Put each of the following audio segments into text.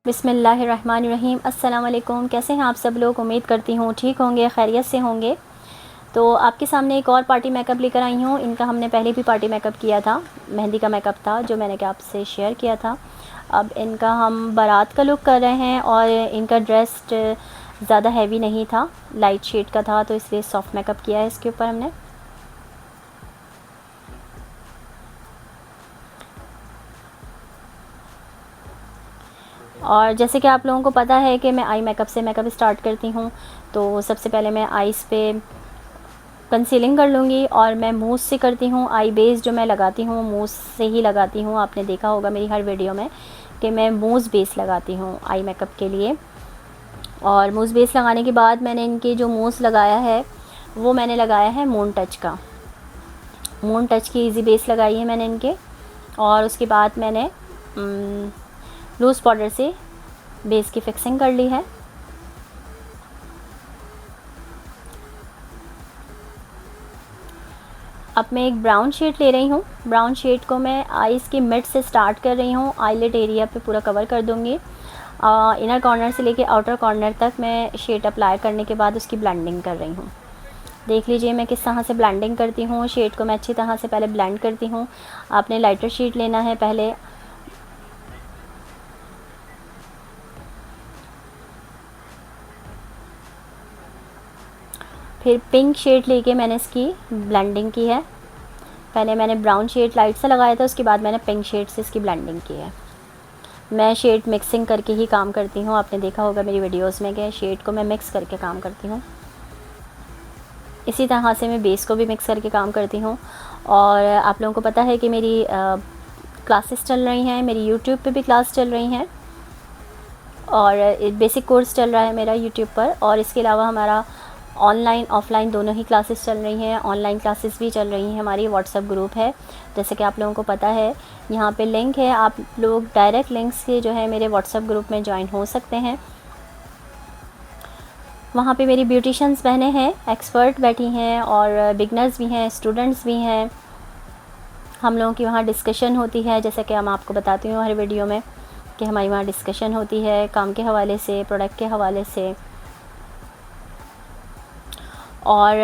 बिस्मिल्लाहिर्रहमानिर्रहीम। अस्सलाम वालेकुम। कैसे हैं आप सब लोग? उम्मीद करती हूँ ठीक होंगे, खैरियत से होंगे। तो आपके सामने एक और पार्टी मेकअप लेकर आई हूँ। इनका हमने पहले भी पार्टी मेकअप किया था, मेहंदी का मेकअप था जो मैंने कि आपसे शेयर किया था। अब इनका हम बारात का लुक कर रहे हैं और इनका ड्रेस ज़्यादा हैवी नहीं था, लाइट शेड का था, तो इसलिए सॉफ्ट मेकअप किया है इसके ऊपर हमने। और जैसे कि आप लोगों को पता है कि मैं आई मेकअप से मेकअप स्टार्ट करती हूँ, तो सबसे पहले मैं आइज़ पे कंसीलिंग कर लूँगी और मैं मूस से करती हूँ। आई बेस जो मैं लगाती हूँ मूस से ही लगाती हूँ। आपने देखा होगा मेरी हर वीडियो में कि मैं मूस बेस लगाती हूँ आई मेकअप के लिए। और मूस बेस लगाने के बाद मैंने इनके जो मूस लगाया है वो मैंने लगाया है मून टच का। मून टच की इजी बेस लगाई है मैंने इनके। और उसके बाद मैंने लूज़ पाउडर से बेस की फिक्सिंग कर ली है। अब मैं एक ब्राउन शेड ले रही हूँ। ब्राउन शेड को मैं आईज़ की मिड से स्टार्ट कर रही हूँ, आईलेट एरिया पे पूरा कवर कर दूँगी। इनर कॉर्नर से लेके आउटर कॉर्नर तक मैं शेड अप्लाई करने के बाद उसकी ब्लेंडिंग कर रही हूँ। देख लीजिए मैं किस तरह से ब्लेंडिंग करती हूँ। शेड को मैं अच्छी तरह से पहले ब्लेंड करती हूँ। आपने लाइटर शेड लेना है पहले, फिर पिंक शेड लेके मैंने इसकी ब्लेंडिंग की है। पहले मैंने ब्राउन शेड लाइट से लगाया था, उसके बाद मैंने पिंक शेड से इसकी ब्लेंडिंग की है। मैं शेड मिक्सिंग करके ही काम करती हूँ। आपने देखा होगा मेरी वीडियोस में कि शेड को मैं मिक्स करके काम करती हूँ। इसी तरह से मैं बेस को भी मिक्स करके काम करती हूँ। और आप लोगों को पता है कि मेरी क्लासेस चल रही हैं, मेरी यूट्यूब पे भी क्लास चल रही हैं और बेसिक कोर्स चल रहा है मेरा यूट्यूब पर। और इसके अलावा हमारा ऑनलाइन ऑफ़लाइन दोनों ही क्लासेस चल रही हैं। ऑनलाइन क्लासेस भी चल रही हैं, हमारी व्हाट्सएप ग्रुप है, जैसे कि आप लोगों को पता है। यहाँ पे लिंक है, आप लोग डायरेक्ट लिंक से जो है मेरे व्हाट्सएप ग्रुप में ज्वाइन हो सकते हैं। वहाँ पे मेरी ब्यूटिशियंस बहनें हैं, एक्सपर्ट बैठी हैं और बिगनर्स भी हैं, स्टूडेंट्स भी हैं। हम लोगों की वहाँ डिस्कशन होती है, जैसे कि हम आपको बताती हूँ हर वीडियो में कि हमारी वहाँ डिस्कशन होती है काम के हवाले से, प्रोडक्ट के हवाले से। और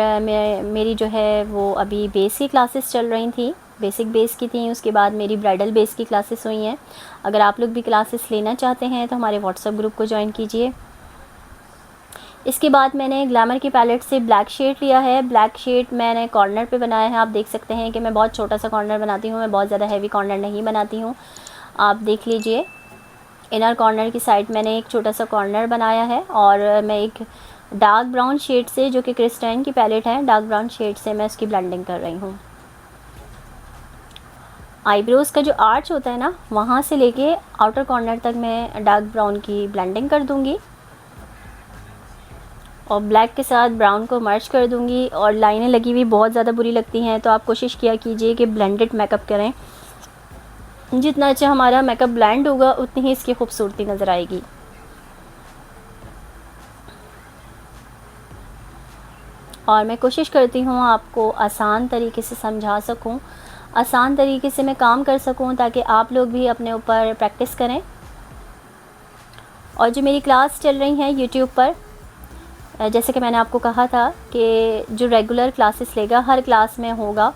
मेरी जो है वो अभी बेस की क्लासेस चल रही थी, बेसिक बेस की थी। उसके बाद मेरी ब्राइडल बेस की क्लासेस हुई हैं। अगर आप लोग भी क्लासेस लेना चाहते हैं तो हमारे व्हाट्सएप ग्रुप को ज्वाइन कीजिए। इसके बाद मैंने ग्लैमर की पैलेट से ब्लैक शेड लिया है। ब्लैक शेड मैंने कॉर्नर पे बनाया है। आप देख सकते हैं कि मैं बहुत छोटा सा कॉर्नर बनाती हूँ, मैं बहुत ज़्यादा हैवी कॉर्नर नहीं बनाती हूँ। आप देख लीजिए इनर कॉर्नर की साइड मैंने एक छोटा सा कॉर्नर बनाया है। और मैं एक डार्क ब्राउन शेड से, जो कि क्रिस्टाइन की पैलेट है, डार्क ब्राउन शेड से मैं उसकी ब्लेंडिंग कर रही हूँ। आईब्रोज़ का जो आर्च होता है ना, वहाँ से लेके आउटर कॉर्नर तक मैं डार्क ब्राउन की ब्लेंडिंग कर दूँगी और ब्लैक के साथ ब्राउन को मर्ज कर दूँगी। और लाइनें लगी हुई बहुत ज़्यादा बुरी लगती हैं, तो आप कोशिश किया कीजिए कि ब्लेंडेड मेकअप करें। जितना अच्छा हमारा मेकअप ब्लेंड होगा उतनी ही इसकी खूबसूरती नज़र आएगी। और मैं कोशिश करती हूँ आपको आसान तरीके से समझा सकूँ, आसान तरीके से मैं काम कर सकूँ, ताकि आप लोग भी अपने ऊपर प्रैक्टिस करें। और जो मेरी क्लास चल रही हैं यूट्यूब पर, जैसे कि मैंने आपको कहा था कि जो रेगुलर क्लासेस लेगा हर क्लास में होगा,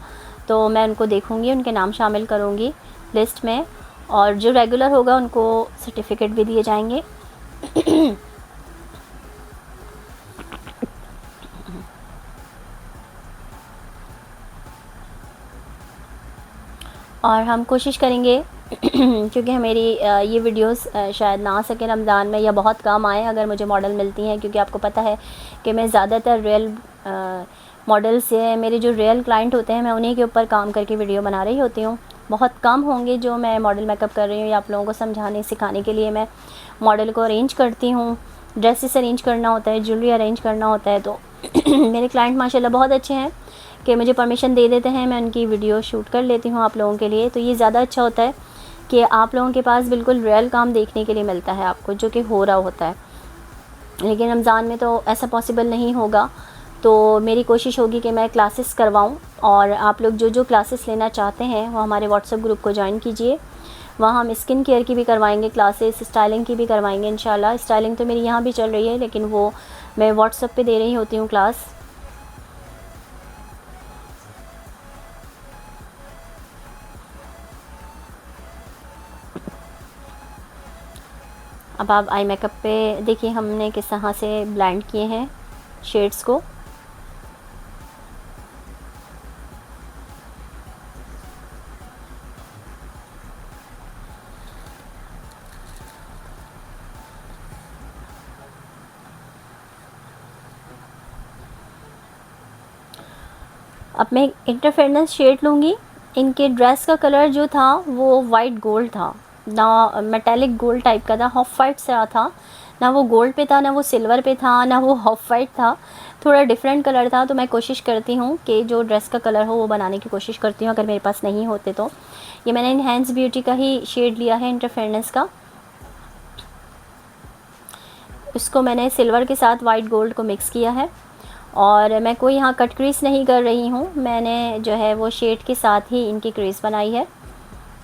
तो मैं उनको देखूँगी, उनके नाम शामिल करूँगी लिस्ट में। और जो रेगुलर होगा उनको सर्टिफिकेट भी दिए जाएंगे। और हम कोशिश करेंगे क्योंकि मेरी ये वीडियोस शायद ना आ सके रमज़ान में, या बहुत कम आए अगर मुझे मॉडल मिलती हैं, क्योंकि आपको पता है कि मैं ज़्यादातर रियल मॉडल से, मेरे जो रियल क्लाइंट होते हैं मैं उन्हीं के ऊपर काम करके वीडियो बना रही होती हूँ। बहुत कम होंगे जो मैं मॉडल मेकअप कर रही हूँ, या आप लोगों को समझाने सिखाने के लिए मैं मॉडल को अरेंज करती हूँ। ड्रेसेस अरेंज करना होता है, ज्वेलरी अरेंज करना होता है। तो मेरे क्लाइंट माशाल्लाह बहुत अच्छे हैं कि मुझे परमिशन दे देते हैं, मैं उनकी वीडियो शूट कर लेती हूँ आप लोगों के लिए। तो ये ज़्यादा अच्छा होता है कि आप लोगों के पास बिल्कुल रियल काम देखने के लिए मिलता है आपको, जो कि हो रहा होता है। लेकिन रमज़ान में तो ऐसा पॉसिबल नहीं होगा, तो मेरी कोशिश होगी कि मैं क्लासेस करवाऊँ। और आप लोग जो जो क्लासेस लेना चाहते हैं वो हमारे व्हाट्सएप ग्रुप को ज्वाइन कीजिए। वहाँ हम स्किन केयर की भी करवाएंगे क्लासेस, स्टाइलिंग की भी करवाएंगे इंशाल्लाह। स्टाइलिंग तो मेरी यहाँ भी चल रही है, लेकिन वो मैं व्हाट्सएप पे दे रही होती हूँ क्लास। अब आप आई मेकअप पे देखिए हमने किस तरह से ब्लेंड किए हैं शेड्स को। अब मैं इंटरफेरेंस शेड लूँगी। इनके ड्रेस का कलर जो था वो वाइट गोल्ड था, ना मेटालिक गोल्ड टाइप का था, ऑफ वाइट सा था, ना वो गोल्ड पे था, ना वो सिल्वर पे था, ना वो ऑफ वाइट था, थोड़ा डिफरेंट कलर था। तो मैं कोशिश करती हूँ कि जो ड्रेस का कलर हो वो बनाने की कोशिश करती हूँ, अगर मेरे पास नहीं होते तो। ये मैंने इनहेंस ब्यूटी का ही शेड लिया है इंटरफेरेंस का। उसको मैंने सिल्वर के साथ वाइट गोल्ड को मिक्स किया है, और मैं कोई यहाँ कट क्रीज नहीं कर रही हूँ, मैंने जो है वो शेड के साथ ही इनकी क्रीज बनाई है।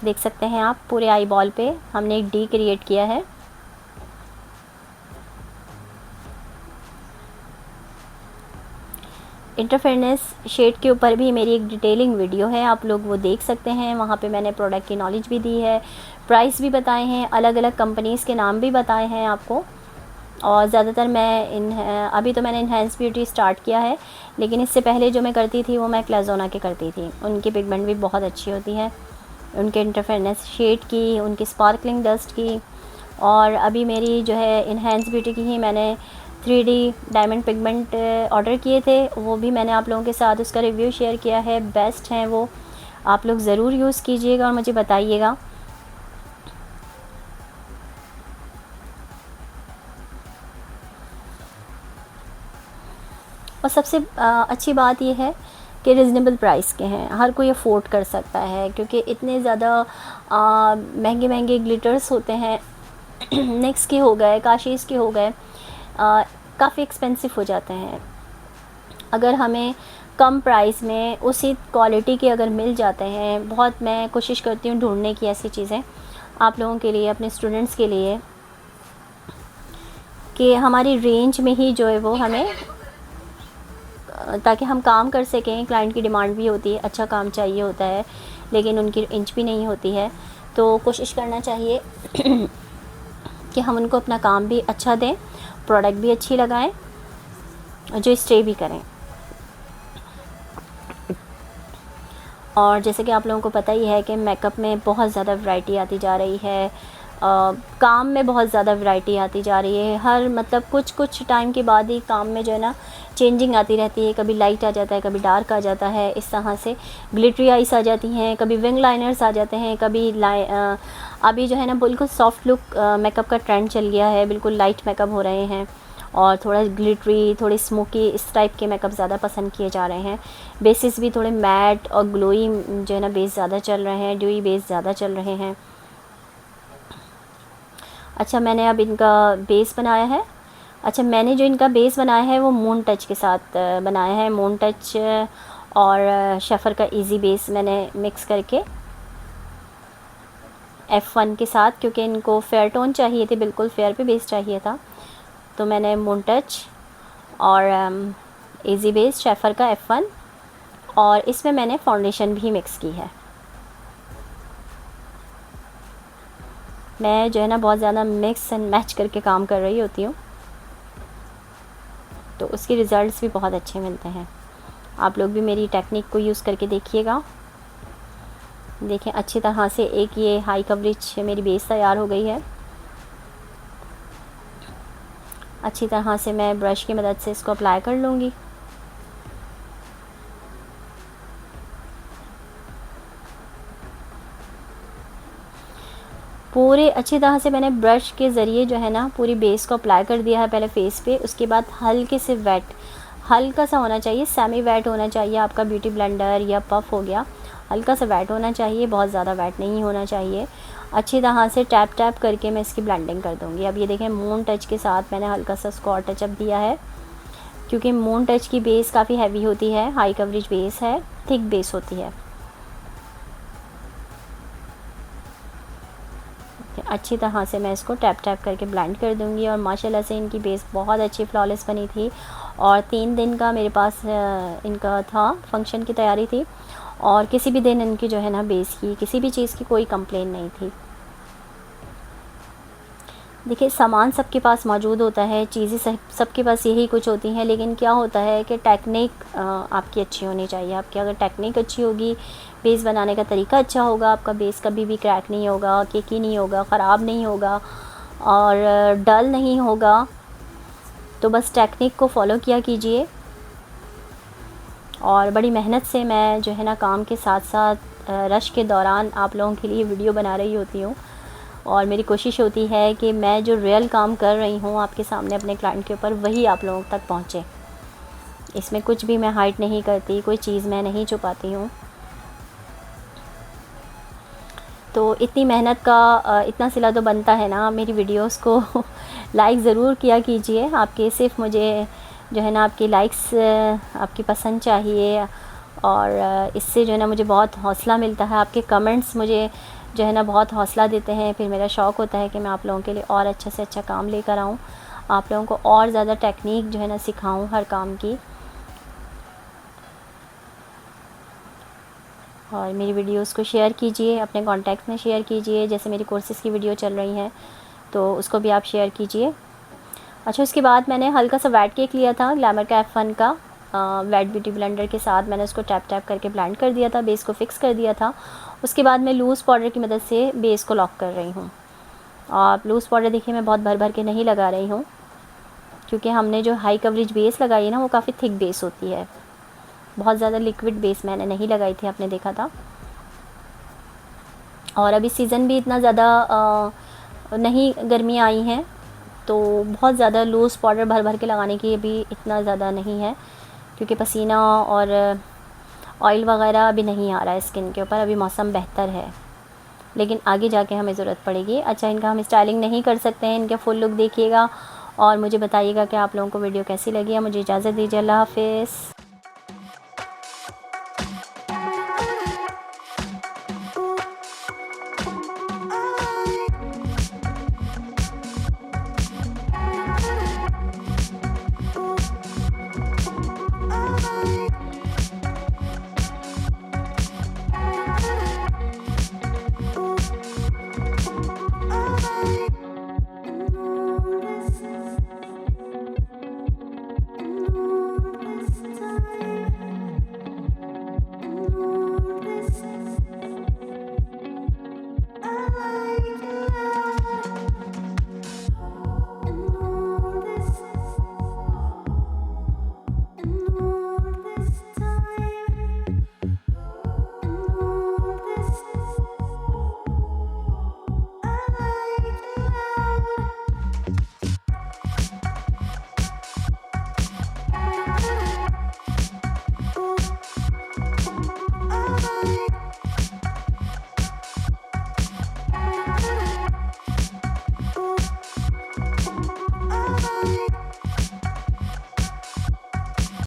देख सकते हैं आप पूरे आई बॉल पे हमने एक डी क्रिएट किया है। इंटरफेरेंस शेड के ऊपर भी मेरी एक डिटेलिंग वीडियो है, आप लोग वो देख सकते हैं। वहाँ पे मैंने प्रोडक्ट की नॉलेज भी दी है, प्राइस भी बताए हैं, अलग अलग कंपनीज़ के नाम भी बताए हैं आपको। और ज़्यादातर मैं अभी तो मैंने इनहेंस ब्यूटी स्टार्ट किया है, लेकिन इससे पहले जो मैं करती थी वो मैं क्लाजोना के करती थी। उनकी पिगमेंट भी बहुत अच्छी होती है, उनके इंटरफेरेंस शेड की, उनकी स्पार्कलिंग डस्ट की। और अभी मेरी जो है इनहेंस ब्यूटी की ही मैंने 3D डायमंड पिगमेंट ऑर्डर किए थे, वो भी मैंने आप लोगों के साथ उसका रिव्यू शेयर किया है। बेस्ट हैं वो, आप लोग ज़रूर यूज़ कीजिएगा और मुझे बताइएगा। और सबसे अच्छी बात ये है कि रिजनेबल प्राइस के हैं, हर कोई अफोर्ड कर सकता है, क्योंकि इतने ज़्यादा महंगे महंगे ग्लिटर्स होते हैं नेक्स के हो गए, काशीज़ के हो गए, काफ़ी एक्सपेंसिव हो जाते हैं। अगर हमें कम प्राइस में उसी क्वालिटी के अगर मिल जाते हैं, बहुत मैं कोशिश करती हूँ ढूंढने की ऐसी चीज़ें आप लोगों के लिए, अपने स्टूडेंट्स के लिए, कि हमारी रेंज में ही जो है वो हमें, ताकि हम काम कर सकें। क्लाइंट की डिमांड भी होती है, अच्छा काम चाहिए होता है, लेकिन उनकी इंच भी नहीं होती है। तो कोशिश करना चाहिए कि हम उनको अपना काम भी अच्छा दें, प्रोडक्ट भी अच्छी लगाएं, जो स्टे भी करें। और जैसे कि आप लोगों को पता ही है कि मेकअप में बहुत ज़्यादा वैरायटी आती जा रही है, काम में बहुत ज़्यादा वैरायटी आती जा रही है। हर मतलब कुछ टाइम के बाद ही काम में जो है ना चेंजिंग आती रहती है, कभी लाइट आ जाता है, कभी डार्क आ जाता है, इस तरह से ग्लिटरी आइस आ जाती हैं, कभी विंग लाइनर्स आ जाते हैं, कभी अभी जो है ना बिल्कुल सॉफ्ट लुक मेकअप का ट्रेंड चल गया है, बिल्कुल लाइट मेकअप हो रहे हैं, और थोड़ा ग्लिटरी, थोड़ी स्मोकी, इस टाइप के मेकअप ज़्यादा पसंद किए जा रहे हैं। बेसिस भी थोड़े मैट और ग्लोई जो है ना बेस ज़्यादा चल रहे हैं, ड्यूई बेस ज़्यादा चल रहे हैं। अच्छा, मैंने अब इनका बेस बनाया है। अच्छा, मैंने जो इनका बेस बनाया है वो मून टच के साथ बनाया है। मून टच और शेफर का इजी बेस मैंने मिक्स करके F1 के साथ, क्योंकि इनको फेयर टोन चाहिए थे, बिल्कुल फेयर पे बेस चाहिए था, तो मैंने मून टच और इजी बेस शेफर का F1, और इसमें मैंने फाउंडेशन भी मिक्स की है। मैं जो है ना बहुत ज़्यादा मिक्स एंड मैच करके काम कर रही होती हूँ, तो उसके रिज़ल्ट्स भी बहुत अच्छे मिलते हैं। आप लोग भी मेरी टेक्निक को यूज़ करके देखिएगा। देखें अच्छी तरह से एक ये हाई कवरेज मेरी बेस तैयार हो गई है। अच्छी तरह से मैं ब्रश की मदद से इसको अप्लाई कर लूँगी। पूरे अच्छी तरह से मैंने ब्रश के ज़रिए जो है ना पूरी बेस को अप्लाई कर दिया है पहले फेस पे। उसके बाद हल्के से वेट, हल्का सा होना चाहिए, सेमी वेट होना चाहिए आपका ब्यूटी ब्लेंडर या पफ हो गया, हल्का सा वेट होना चाहिए, बहुत ज़्यादा वेट नहीं होना चाहिए। अच्छी तरह से टैप टैप करके मैं इसकी ब्लेंडिंग कर दूँगी। अब ये देखें मून टच के साथ मैंने हल्का सा इसको और टचअप दिया है, क्योंकि मून टच की बेस काफ़ी हैवी होती है, हाई कवरेज बेस है, थिक बेस होती है। अच्छी तरह से मैं इसको टैप टैप करके ब्लेंड कर दूँगी। और माशाल्लाह से इनकी बेस बहुत अच्छी फ्लॉलेस बनी थी। और 3 दिन का मेरे पास इनका था, फंक्शन की तैयारी थी, और किसी भी दिन इनकी जो है ना बेस की किसी भी चीज़ की कोई कंप्लेन नहीं थी। देखिए, सामान सबके पास मौजूद होता है, चीज़ें सबके पास यही कुछ होती हैं, लेकिन क्या होता है कि टेक्निक आपकी अच्छी होनी चाहिए। आपकी अगर टेक्निक अच्छी होगी, बेस बनाने का तरीका अच्छा होगा, आपका बेस कभी भी क्रैक नहीं होगा, केकी नहीं होगा, ख़राब नहीं होगा और डल नहीं होगा। तो बस टेक्निक को फॉलो किया कीजिए। और बड़ी मेहनत से मैं जो है ना काम के साथ साथ रश के दौरान आप लोगों के लिए वीडियो बना रही होती हूँ। और मेरी कोशिश होती है कि मैं जो रियल काम कर रही हूँ आपके सामने अपने क्लाइंट के ऊपर, वही आप लोगों तक पहुँचे। इसमें कुछ भी मैं हाइड नहीं करती, कोई चीज़ मैं नहीं छुपाती हूँ। तो इतनी मेहनत का इतना सिला तो बनता है ना मेरी वीडियोस को लाइक ज़रूर किया कीजिए। आपके सिर्फ मुझे जो है ना आपकी लाइक्स, आपकी पसंद चाहिए। और इससे जो है ना मुझे बहुत हौसला मिलता है। आपके कमेंट्स मुझे जो है ना बहुत हौसला देते हैं। फिर मेरा शौक़ होता है कि मैं आप लोगों के लिए और अच्छा से अच्छा काम लेकर आऊँ, आप लोगों को और ज़्यादा टेक्निक जो है ना सिखाऊँ हर काम की। और मेरी वीडियोस को शेयर कीजिए, अपने कॉन्टैक्ट्स में शेयर कीजिए। जैसे मेरी कोर्सेज़ की वीडियो चल रही हैं तो उसको भी आप शेयर कीजिए। अच्छा, उसके बाद मैंने हल्का सा वेट केक लिया था ग्लैमर का F1 का, वेट ब्यूटी ब्लेंडर के साथ मैंने उसको टैप टैप करके ब्लेंड कर दिया था, बेस को फ़िक्स कर दिया था। उसके बाद मैं लूज़ पाउडर की मदद से बेस को लॉक कर रही हूँ। आप लूज़ पाउडर देखिए मैं बहुत भर भर के नहीं लगा रही हूँ, क्योंकि हमने जो हाई कवरेज बेस लगाई है ना वो काफ़ी थिक बेस होती है। बहुत ज़्यादा लिक्विड बेस मैंने नहीं लगाई थी, आपने देखा था। और अभी सीज़न भी इतना ज़्यादा नहीं, गर्मियाँ आई हैं तो बहुत ज़्यादा लूज़ पाउडर भर भर के लगाने की अभी इतना ज़्यादा नहीं है, क्योंकि पसीना और ऑयल वगैरह अभी नहीं आ रहा है स्किन के ऊपर। अभी मौसम बेहतर है, लेकिन आगे जाके हमें ज़रूरत पड़ेगी। अच्छा, इनका हम स्टाइलिंग नहीं कर सकते हैं, इनका फुल लुक देखिएगा और मुझे बताइएगा कि आप लोगों को वीडियो कैसी लगी है। मुझे इजाज़त दीजिए, अल्लाह हाफ़िज़।